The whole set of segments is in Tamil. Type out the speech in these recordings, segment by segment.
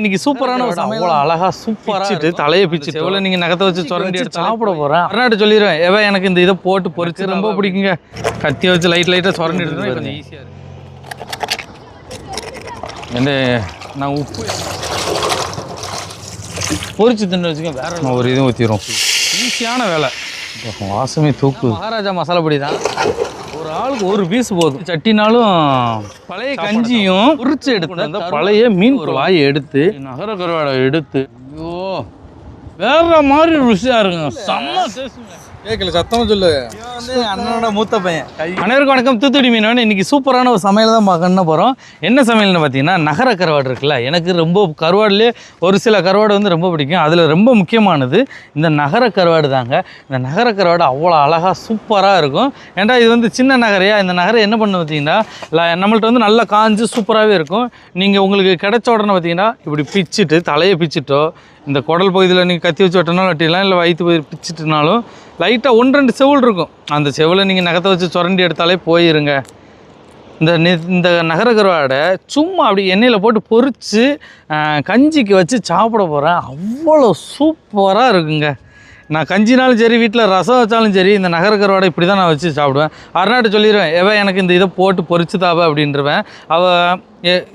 இன்னைக்கு சூப்பரான ஒரு சமையல். அவ்வளோ அழகா சூப்பராக தலையை பிச்சுட்டு எவ்வளோ நீங்கள் நகத்தை வச்சு சுரண்டி எடுத்து சாப்பிட போகிறேன். அர்நாட்டு சொல்லிடுவேன் எவன் எனக்கு இந்த இதை போட்டு பொரிச்சு ரொம்ப பிடிக்குங்க. கத்தியை வச்சு லைட்டாக சுரண்டி எடுத்து கொஞ்சம் ஈஸியாக இருக்கு. என்ன நான் உப்பு பொரிச்சு தின்னு வச்சுக்க வேற ஒரு இதுவும் ஊற்றிடும். ஈஸியான வேலை. வாசமே தூக்கு. மகாராஜா மசாலா பொடி தான். ஒரு ஆளுக்கு ஒரு பீஸ் போதும். சட்டினாலும் பழைய கஞ்சியும் உரிச்சு எடுத்து அந்த பழைய மீன் ஒரு வாயை எடுத்து நகர கருவாடை எடுத்து ஐயோ வேற மாதிரி ருசியாக இருக்குங்க. செம்ம டேஸ்ட்டுங்க. கேட்கல சத்தமாக சொல்லு. அண்ணனோட மூத்த பையன். அனைவருக்கும் வணக்கம். தூத்துக்குடி மீனவன். இன்றைக்கி சூப்பரான ஒரு சமையல் தான் பார்க்கணுன்னு போகிறோம். என்ன சமையல்னு பார்த்தீங்கன்னா நகர கருவாடு இருக்குல்ல. எனக்கு ரொம்ப கருவாடுலேயே ஒரு சில கருவாடு வந்து ரொம்ப பிடிக்கும். அதில் ரொம்ப முக்கியமானது இந்த நகர கருவாடு தாங்க. இந்த நகர கருவாடு அவ்வளோ அழகாக சூப்பராக இருக்கும். ஏன்டா இது வந்து சின்ன நகரையா. இந்த நகரை என்ன பண்ணு பார்த்தீங்கன்னா நம்மள்ட்ட வந்து நல்லா காஞ்சு சூப்பராகவே இருக்கும். நீங்கள் உங்களுக்கு கிடைச்ச உடனே பார்த்தீங்கன்னா இப்படி பிச்சுட்டு தலையை பிச்சுட்டோ இந்த குடல் பகுதியில் நீங்கள் கத்தி வச்சு வெட்டினாலும் வெட்டிடலாம். இல்லை வயிற்று பகுதி பிச்சுட்டுனாலும் லைட்டாக 1-2 செவுள் இருக்கும். அந்த செவில் நீங்கள் நகத்தை வச்சு சுரண்டி எடுத்தாலே போயிருங்க. இந்த நகர கருவாடை சும்மா அப்படி எண்ணெயில் போட்டு பொரித்து கஞ்சிக்கு வச்சு சாப்பிட போகிறேன். அவ்வளோ சூப்பராக இருக்குங்க. நான் கஞ்சினாலும் சரி வீட்டில் ரசம் வச்சாலும் சரி இந்த நகர கருவாடை இப்படி தான் நான் வச்சு சாப்பிடுவேன். அர்நாட்டு சொல்லிடுவேன் எவன் எனக்கு இந்த இதை போட்டு பொரிச்சு தாவ அப்படின்றவேன். அவள்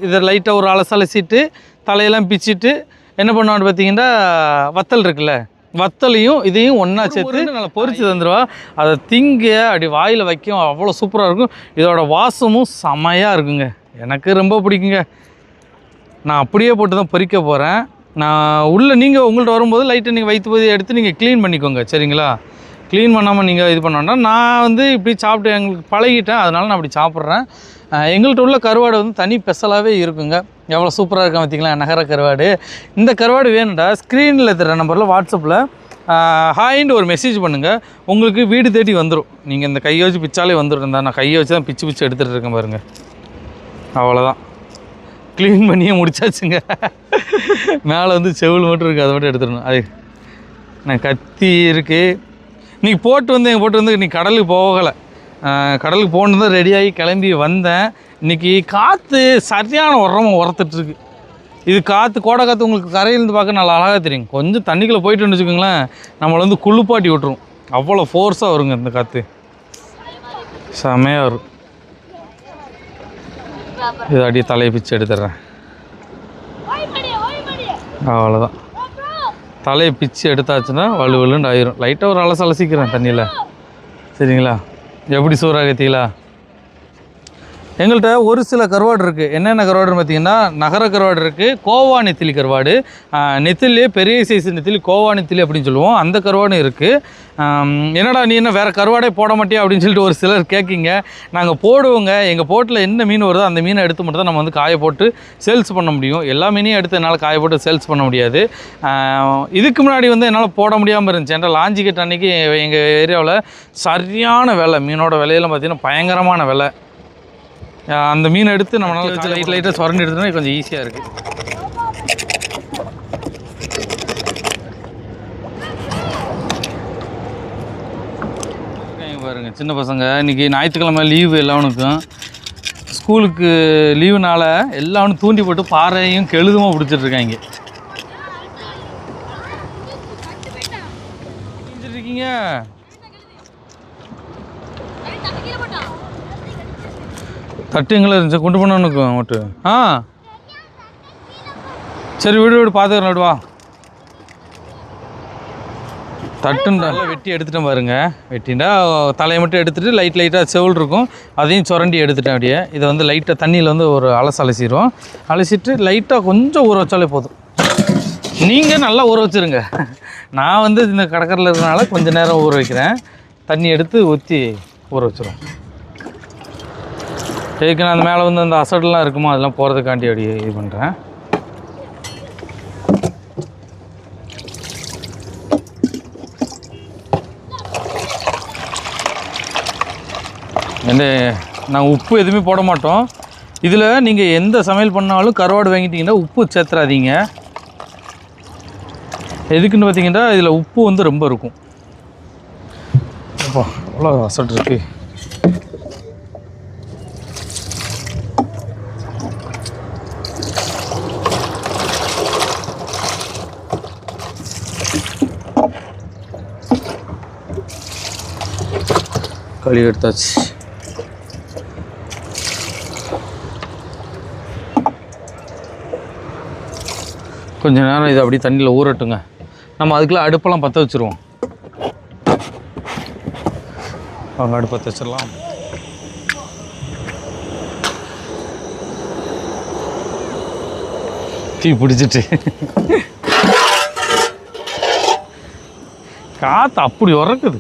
இதை லைட்டாக ஒரு அலசிட்டு தலையெல்லாம் பிச்சுட்டு என்ன பண்ணுவான்னு பார்த்தீங்கன்னா வத்தல் இருக்குல்ல, வத்தலையும் இதையும் ஒன்றா சேர்த்து நல்லா பொரிச்சு தந்துடுவா. அதை திங்க அப்படி வாயில் வைக்கும். அவ்வளோ சூப்பராக இருக்கும். இதோட வாசமும் செமையாக இருக்குங்க. எனக்கு ரொம்ப பிடிக்குங்க. நான் அப்படியே போட்டு தான் பொரிக்க போகிறேன். நான் உள்ளே நீங்கள் உங்கள்கிட்ட வரும்போது லைட்டாக நீங்கள் வயிற்று பகுதியை எடுத்து நீங்கள் க்ளீன் பண்ணிக்கோங்க. சரிங்களா? க்ளீன் பண்ணாமல் நீங்கள் இது பண்ணோன்னா நான் வந்து இப்படி சாப்பிட்டு எங்களுக்கு பழகிட்டேன். அதனால் நான் அப்படி சாப்பிட்றேன். எங்கள்கிட்ட உள்ள கருவாடு வந்து தனி ஸ்பெஷலாகவே இருக்குங்க. எவ்வளோ சூப்பராக இருக்கும் பார்த்திங்களா நகர கருவாடு. இந்த கருவாடு வேணுண்டா ஸ்க்ரீனில் தர நம்பரில் வாட்ஸ்அப்பில் ஹாய்ன்னு ஒரு மெசேஜ் பண்ணுங்கள். உங்களுக்கு வீடு தேடி வந்துடும். நீங்கள் இந்த கையை வச்சு பிச்சாலே வந்துடும். நான் கையை வச்சு தான் பிச்சு எடுத்துகிட்டு இருக்கேன் பாருங்கள். அவ்வளோதான். க்ளீன் பண்ணியே முடிச்சாச்சுங்க. மேலே வந்து செவில் மட்டும் இருக்குது. அதை மட்டும் எடுத்துடணும். அது நான் கத்தி இருக்குது. இன்றைக்கி போட்டு வந்து இன்றைக்கி கடலுக்கு போகலை. கடலுக்கு போகணும் தான் ரெடியாகி கிளம்பி வந்தேன். இன்றைக்கி காற்று சரியான உரத்துட்ருக்கு. இது கோடை காற்று உங்களுக்கு கரையிலேருந்து பார்க்க நல்லா அழகாக தெரியும். கொஞ்சம் தண்ணிக்குள்ளே போயிட்டு வச்சுக்கோங்களேன் நம்மளை வந்து குளிப்பாட்டி விட்டுரும். அவ்வளோ ஃபோர்ஸாக வருங்க இந்த காற்று. செமையாக வரும். இது அப்படியே தலையை பிச்சு எடுத்துடுறேன். அவ்வளோதான். தலையை பிச்சு எடுத்தாச்சுன்னா வலுவலுன்னு ஆயிரும். லைட்டாக ஒரு அலசிக்கிறேன் தண்ணியில். சரிங்களா? எப்படி சூறாகத்தீங்களா? எங்கள்கிட்ட ஒரு சில கருவாடு இருக்குது. என்னென்ன கருவாடுன்னு பார்த்தீங்கன்னா நகர கருவாடு இருக்குது, கோவா நெத்திலி கருவாடு, நெத்திலே பெரிய சைஸ் நெத்திலி கோவா நெத்திலி அப்படின்னு சொல்லுவோம். அந்த கருவாடும் இருக்குது. என்னடா நீ என்ன வேறு கருவாடே போட மாட்டியா அப்படின்னு சொல்லிட்டு ஒரு சிலர் கேட்கிங்க. நாங்கள் போடுவோங்க. எங்கள் போட்டில் என்ன மீன் வருதோ அந்த மீனை எடுத்து மட்டும் தான் நம்ம வந்து காய போட்டு சேல்ஸ் பண்ண முடியும். எல்லா மீனையும் எடுத்து என்னால் காய போட்டு சேல்ஸ் பண்ண முடியாது. இதுக்கு முன்னாடி வந்து என்னால் போட முடியாமல் இருந்துச்சு. ஏன்னா லாஞ்சிக்கட்டு அன்றைக்கி எங்கள் ஏரியாவில் சரியான விலை. மீனோட விலையெல்லாம் பார்த்திங்கன்னா பயங்கரமான விலை. அந்த மீனை எடுத்து நம்மளால் வச்சு லைட்டாக சுரண்டி எடுத்தோம்னா கொஞ்சம் ஈஸியாக இருக்குது. பாருங்க சின்ன பசங்க இன்றைக்கி ஞாயிற்றுக்கிழமை லீவு எல்லாவனுக்கும். ஸ்கூலுக்கு லீவுனால எல்லாவனும் தூண்டி போட்டு பாறையும் கெழுதுமாக பிடிச்சிட்ருக்காங்க. இருக்கீங்க தட்டுங்களா இருந்துச்சு கொண்டு போனோன்னுக்கும் மட்டும். சரி வீடு பார்த்துக்கிறேன். விடுவா தட்டுண்டா வெட்டி எடுத்துட்டேன் பாருங்க. வெட்டிண்டா தலையை மட்டும் எடுத்துகிட்டு லைட்டாக செவுள் இருக்கும் அதையும் சுரண்டி எடுத்துட்டேன். அப்படியே இதை வந்து லைட்டாக தண்ணியில் வந்து ஒரு அலசிடுவோம். அலசிட்டு லைட்டாக கொஞ்சம் ஊற வச்சாலே போதும். நீங்கள் நல்லா ஊற வச்சுருங்க. நான் வந்து இந்த கடற்கரையில் இருக்கிறனால கொஞ்சம் நேரம் ஊற வைக்கிறேன். தண்ணி எடுத்து ஊற்றி ஊற வச்சிரும். ஏற்கனவே அந்த மேலே வந்து அந்த அசடெலாம் இருக்குமோ அதெல்லாம் போகிறதுக்காண்டி அப்படி இது பண்ணுறேன். நாங்கள் உப்பு எதுவுமே போட மாட்டோம் இதில். நீங்கள் எந்த சமையல் பண்ணாலும் கருவாடு வாங்கிட்டீங்கன்னா உப்பு சேர்த்துறாதீங்க. எதுக்குன்னு பார்த்தீங்கன்னா இதில் உப்பு வந்து ரொம்ப இருக்கும். அப்போ அவ்வளோ அசட் இருக்குது. கழுவி எடுத்தாச்சு. கொஞ்ச நேரம் இதை அப்படியே தண்ணியில் ஊறட்டுங்க. நம்ம அதுக்குள்ளே அடுப்பெல்லாம் பற்ற வச்சுருவோம். அவங்க அடுப்பு பற்ற வச்சிடலாம். தீ பிடிச்சிட்டு காற்று அப்படி உறக்குது.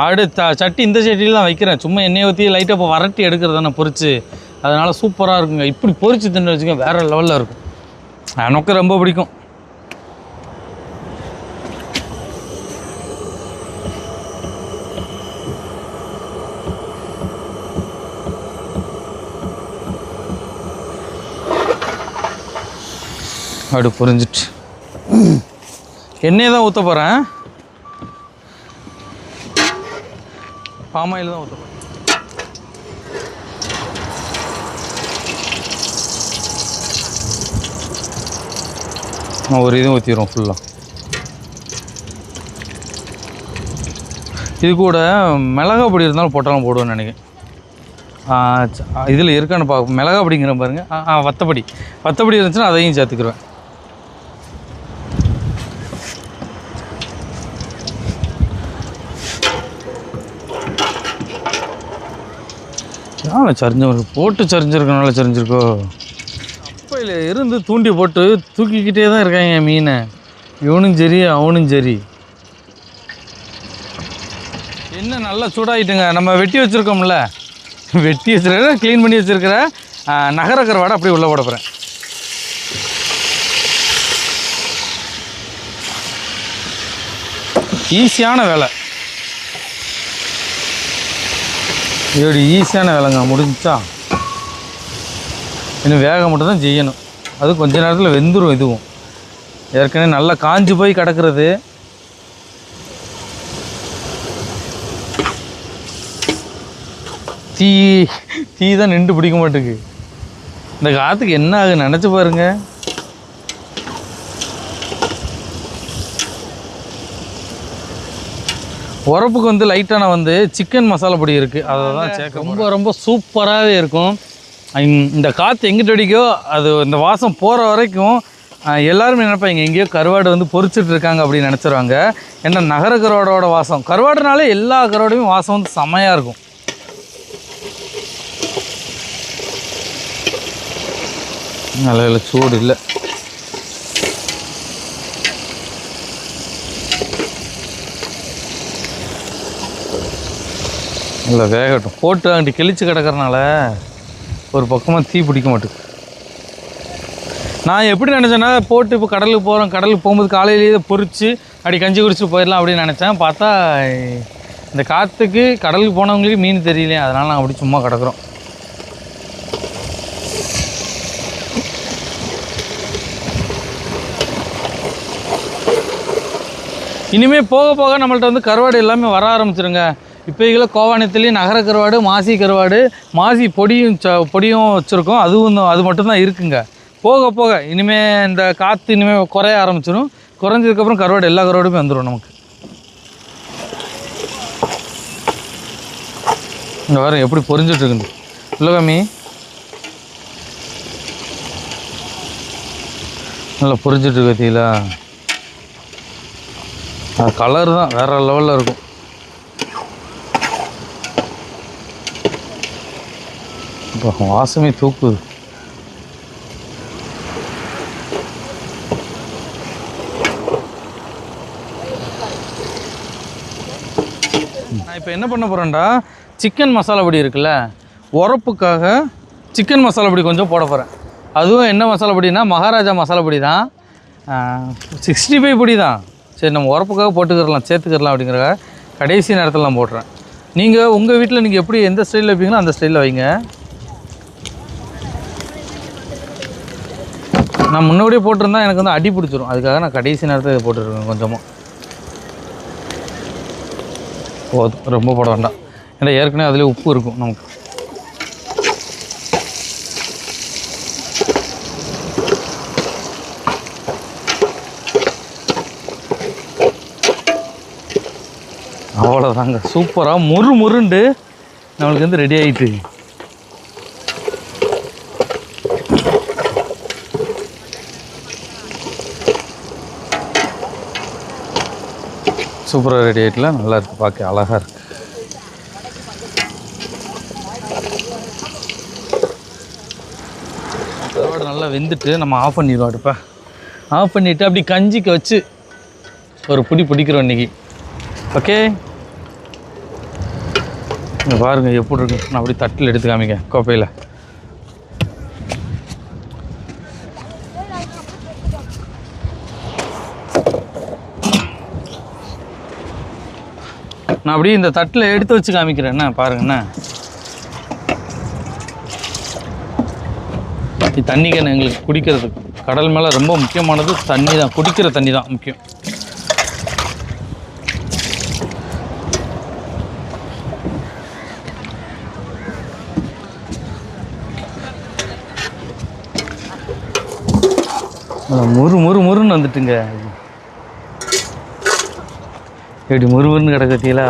அடுத்த சட்டி இந்த சட்டியில் தான் வைக்கிறேன். சும்மா எண்ணெயை ஊற்றி லைட்டாக இப்போ வரட்டி எடுக்கிறது தானே பொரிச்சு. அதனால் சூப்பராக இருக்குங்க. இப்படி பொரிச்சு தின்னு வச்சுக்க வேறு லெவலில் இருக்கும். எனக்கு ரொம்ப பிடிக்கும். அப்படி புரிஞ்சிட்டு எண்ணெயை தான் ஊற்ற போகிறேன். பாமாயில் தான் ஊற்ற போகிறேன். ஒரு இதுவும் ஊற்றிடுவோம் ஃபுல்லாக. இது கூட மிளகா பொடி இருந்தாலும் போட்டாலும் போடுவேன்னு நினைக்கிறேன். இதில் இருக்கான்னு பார்ப்போம். மிளகா பொடிங்கிற பாருங்க. வத்தப்பொடி இருந்துச்சுன்னா அதையும் சேர்த்துக்கிடுவேன். சரிஞ்சவருக்கு போட்டு சரிஞ்சிருக்கனால சரிஞ்சிருக்கோ. அப்பையில் இருந்து தூண்டி போட்டு தூக்கிக்கிட்டே தான் இருக்காங்க மீனை. இவனும் சரி அவனும் சரி. என்ன நல்லா சூடாகிட்டுங்க. நம்ம வெட்டி வச்சுருக்கோம்ல, வெட்டி வச்சுருக்க க்ளீன் பண்ணி வச்சுருக்கிற நகர கருவாடை அப்படியே உள்ளே போட போகிறேன். ஈஸியான வேலை. இப்படி ஈஸியான வேலைங்க. முடிஞ்சா இன்னும் வேக மட்டும் தான் செய்யணும். அது கொஞ்ச நேரத்தில் வெந்துடும். இதுவும் ஏற்கனவே நல்லா காஞ்சி போய் கிடக்கிறது. தீ தான் நின்று பிடிக்க மாட்டேங்குது. இந்த காற்றுக்கு என்ன ஆகுன்னு நினச்சி பாருங்க. உரப்புக்கு வந்து லைட்டான வந்து சிக்கன் மசாலா பொடி இருக்குது. அதை தான் சேர்க்க ரொம்ப ரொம்ப சூப்பராகவே இருக்கும். இந்த காற்று எங்கிட்ட அடிக்கோ அது இந்த வாசம் போகிற வரைக்கும் எல்லாருமே நினைப்பாங்க எங்கேயோ கருவாடு வந்து பொரிச்சிட்டு இருக்காங்க அப்படின்னு நினச்சிருவாங்க. ஏன்னா நகர கருவாடோட வாசம், கருவாடுனாலே எல்லா கருவாடையும் வாசம் வந்து செமையாக இருக்கும். நல்ல சூடு இல்லை. நல்லா வேகட்டும். போட்டு அங்கிட்டு கிழிச்சு கிடக்கிறனால ஒரு பக்கமாக தீ பிடிக்க மாட்டேங்குது. நான் எப்படி நினச்சேன்னா போட்டு இப்போ கடலுக்கு போகிறோம், கடலுக்கு போகும்போது காலையிலேயே பொரித்து அப்படி கஞ்சி குடிச்சிட்டு போயிடலாம் அப்படின்னு நினச்சேன். பார்த்தா இந்த காற்றுக்கு கடலுக்கு போனவங்களுக்கு மீன் தெரியலையே, அதனால் நாங்கள் அப்படி சும்மா கிடக்குறோம். இனிமேல் போக போக நம்மள்ட்ட வந்து கருவாடு எல்லாமே வர ஆரம்பிச்சிருங்க. இப்போ இதில் கோவானத்துலேயும் நகர கருவாடு, மாசி கருவாடு, மாசி பொடியும் வச்சுருக்கோம். அது மட்டும்தான் இருக்குங்க. போக போக இனிமேல் இந்த காற்று இனிமேல் குறைய ஆரம்பிச்சிடும். குறைஞ்சதுக்கப்புறம் கருவாடு எல்லா கருவாடுமே வந்துடும் நமக்கு. இங்கே வர எப்படி பொரிஞ்சிட்ருக்குது இல்லைகாமி. நல்லா பொரிஞ்சிட்ருக்கு பார்த்தீங்களா. கலர் தான் வேறு லெவலில் இருக்கும். இப்போ வாசமே தூக்குது. நான் இப்போ என்ன பண்ண போகிறேன்டா, சிக்கன் மசாலா பொடி இருக்குல்ல, உரப்புக்காக சிக்கன் மசாலா பொடி கொஞ்சம் போட போகிறேன். அதுவும் என்ன மசாலா பொடினா மகாராஜா மசாலா பொடி தான். 65 பொடி தான். சரி நம்ம உரப்புக்காக போட்டுக்கிறலாம், சேர்த்துக்கிறலாம் அப்படிங்கிற கடைசி நேரத்தில் நான் போடுறேன். நீங்கள் உங்கள் வீட்டில் நீங்கள் எப்படி எந்த ஸ்டைலில் வைப்பீங்களோ அந்த ஸ்டைலில் வைங்க. நான் முன்னாடியே போட்டிருந்தா எனக்கு வந்து அடி பிடிச்சிரும். அதுக்காக நான் கடைசி நேரத்தில் இதை போட்டுருக்கேன். கொஞ்சமாக போதும், ரொம்ப போட வேண்டாம். ஏன்னா ஏற்கனவே அதில் உப்பு இருக்கும் நமக்கு. அவ்வளோதாங்க, சூப்பராக முருண்டு நம்மளுக்கு வந்து ரெடி ஆகிட்டு. சூப்பராக ரெடி ஆகிட்டுல, நல்லா இருக்குது, பார்க்க அழகாக இருக்குது. கருவாடு நல்லா வெந்துட்டு நம்ம ஆஃப் பண்ணிடுவோம் அடுப்பை. ஆஃப் பண்ணிவிட்டு அப்படி கஞ்சிக்கு வச்சு ஒரு பிடிக்கிறோம் இன்றைக்கி. ஓகே, இங்கே பாருங்கள் எப்படி இருக்கு. நான் அப்படி தட்டில் எடுத்து காமிங்க கோப்பையில். நான் அப்படியே இந்த தட்டில் எடுத்து வச்சு காமிக்கிறேண்ணா, பாருங்கண்ணா. தண்ணி கேன் எங்களுக்கு குடிக்கிறதுக்கு, கடல் மேலே ரொம்ப முக்கியமானது தண்ணி தான், குடிக்கிற தண்ணி தான் முக்கியம். முருன்னு வந்துட்டுங்க. எப்படி முருன்னு கிடக்கத்தீங்களா?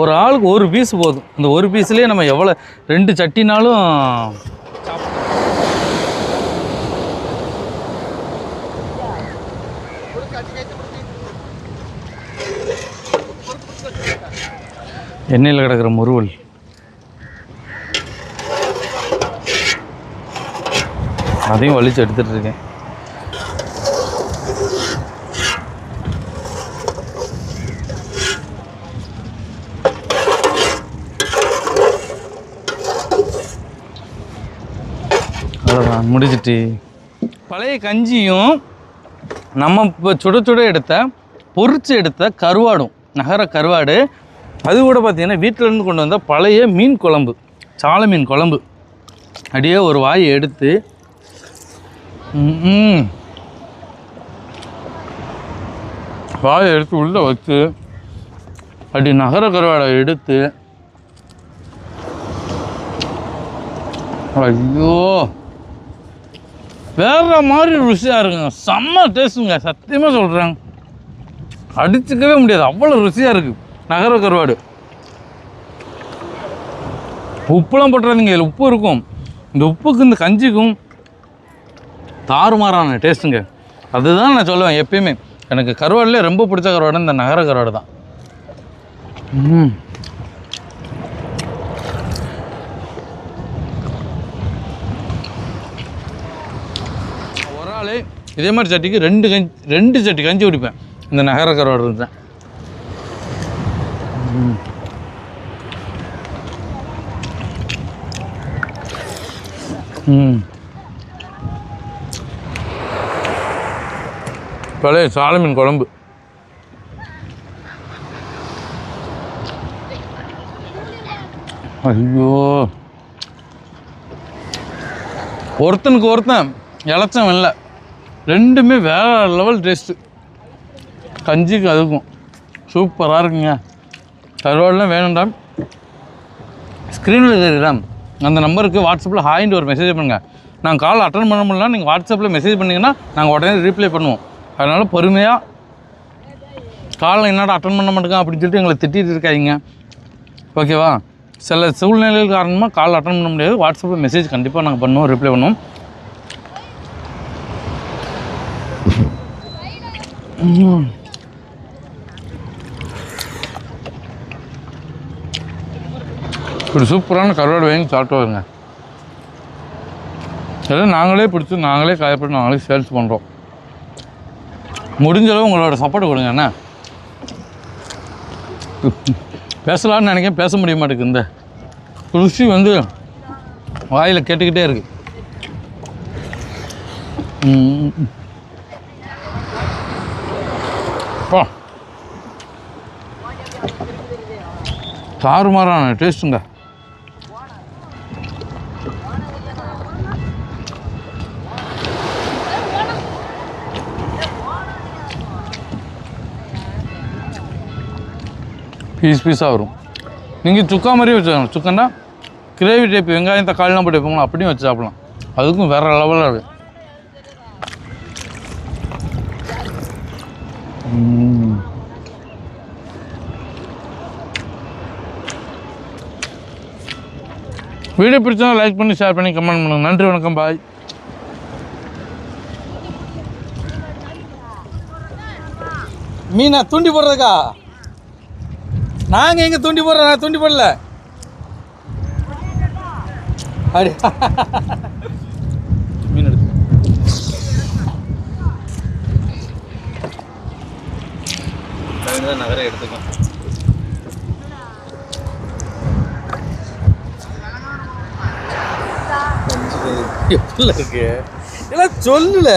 ஒரு ஆளுக்கு ஒரு பீஸ் போதும். இந்த ஒரு பீஸ்லேயே நம்ம எவ்வளோ 2 சட்டினாலும். எண்ணெயில் கிடக்கிற முருவல் அதையும் வலிச்சு எடுத்துகிட்டு இருக்கேன். அவ்வளோதான், முடிச்சிட்டு பழைய கஞ்சியும் நம்ம இப்போ சுட எடுத்த பொரிச்சு எடுத்த கருவாடும், நகர கருவாடு, அது கூட பார்த்திங்கன்னா வீட்டிலேருந்து கொண்டு வந்த பழைய மீன் குழம்பு, சாலை மீன் குழம்பு. அப்படியே ஒரு வாயை எடுத்து வாயை எடுத்து உள்ளே வச்சு அப்படி நகர கருவாடை எடுத்து, ஐயோ வேற மாதிரி ருசியாக இருக்குங்க. செம்ம டேஸ்ட்டுங்க, சத்தியமாக சொல்கிறேன், அடிச்சுக்கவே முடியாது, அவ்வளோ ருசியாக இருக்குது நகர கருவாடு. உப்புலாம் போட்டுறாதீங்க, இதில் உப்பு இருக்கும். இந்த உப்புக்கு இந்த கஞ்சிக்கும் தாறுமாறான டேஸ்ட்டுங்க. அதுதான் நான் சொல்லுவேன் எப்பயுமே, எனக்கு கருவாடுலேயே ரொம்ப பிடிச்ச கருவாடு இந்த நகர கருவாடு தான். ஒரு ஆள் இதே மாதிரி சட்டிக்கு 2 சட்டி கஞ்சி குடிப்பேன் இந்த நகர கருவாடு இருந்தேன். பழைய சாலை மீன் குழம்பு, ஐயோ ஒருத்தனுக்கு ஒருத்தன் இலச்சம் இல்லை, ரெண்டுமே வேற லெவல் டேஸ்ட்டு. கஞ்சிக்கு அதுக்கும் சூப்பராக இருக்குங்க. கருவாடுலாம் வேணும்டா, ஸ்க்ரீனில் தெரியுதா அந்த நம்பருக்கு வாட்ஸ்அப்பில் ஹாய்ன்ட்டு ஒரு மெசேஜ் பண்ணுங்கள். நாங்கள் கால் அட்டன் பண்ண முடியல, நீங்கள் வாட்ஸ்அப்பில் மெசேஜ் பண்ணிங்கன்னா நாங்கள் உடனே ரீப்ளை பண்ணுவோம். அதனால் பொறுமையாக காலில் என்னடா அட்டன் பண்ண மாட்டேங்க அப்படின்னு சொல்லிட்டு எங்களை திட்டிகிட்டு இருக்காங்க, ஓகேவா? சில சூழ்நிலைகள் காரணமாக கால் அட்டன் பண்ண முடியாது. வாட்ஸ்அப்பில் மெசேஜ் கண்டிப்பாக நாங்கள் பண்ணுவோம், ரிப்ளை பண்ணுவோம். இப்படி சூப்பரான கருவாடு வாங்கி சாப்பிட்டு வருங்க. இதெல்லாம் நாங்களே பிடிச்சி நாங்களே காயப்பட்டு நாங்களே சேல்ஸ் பண்ணுறோம். முடிஞ்சளவு உங்களோட சப்போர்ட் கொடுங்க. என்ன பேசலான்னு நினைக்கிறேன், பேச முடிய மாட்டேங்குது. இந்த ருசி வந்து வாயில் கேட்டுக்கிட்டே இருக்கு. தாறுமாறான டேஸ்ட்டுங்க. பீஸாக வரும். நீங்கள் சுக்கா மாதிரியே வச்சுக்கலாம். சுக்கன்னா கிரேவி டைப், வெங்காயம் தக்காளிலாம் போட்டு வைப்போங்களா, அப்படியும் வச்சு சாப்பிடலாம். அதுக்கும் வேறு லெவலில் இருக்குது. வீடியோ பிடிச்சா லைக் பண்ணி ஷேர் பண்ணி கமெண்ட் பண்ணுங்கள். நன்றி, வணக்கம், பாய். மீனா தூண்டி போடுறதுக்கா? நாங்கள் எங்கே தூண்டி போடுறோம்? நான் தூண்டி போடல. அப்படி மீன் எடுத்து நகரை எடுத்துக்கோம். எப்படி இருக்கு எல்லாம் சொல்லல?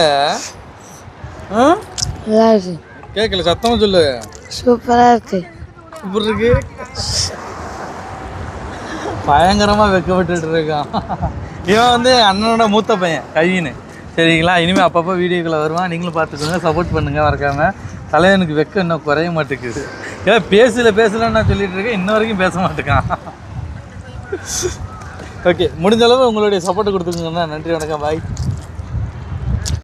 நல்லா இருக்கு. கேட்கல, சத்தமா சொல்லு. சூப்பராக இருக்கு. இப்படி இருக்கு. பயங்கரமா வெக்கப்பட்டு இருக்கான். இவன் வந்து அண்ணனோட மூத்த பையன் கவின்னு. சரிங்களா? இனிமேல் அப்பப்போ வீடியோக்குள்ள வருவான். நீங்களும் பார்த்துக்கோங்க, சப்போர்ட் பண்ணுங்க மறக்காம. தலைவனுக்கு வெக்கம் இன்னும் குறைய மாட்டேங்குது. ஏன் பேசலன்னு நான் சொல்லிட்டு இருக்கேன், இன்ன வரைக்கும் பேச மாட்டேக்கான். ஓகே, முடிஞ்ச அளவு உங்களுடைய சப்போர்ட் கொடுத்துக்கோங்க. நன்றி, வணக்கம், பாய்.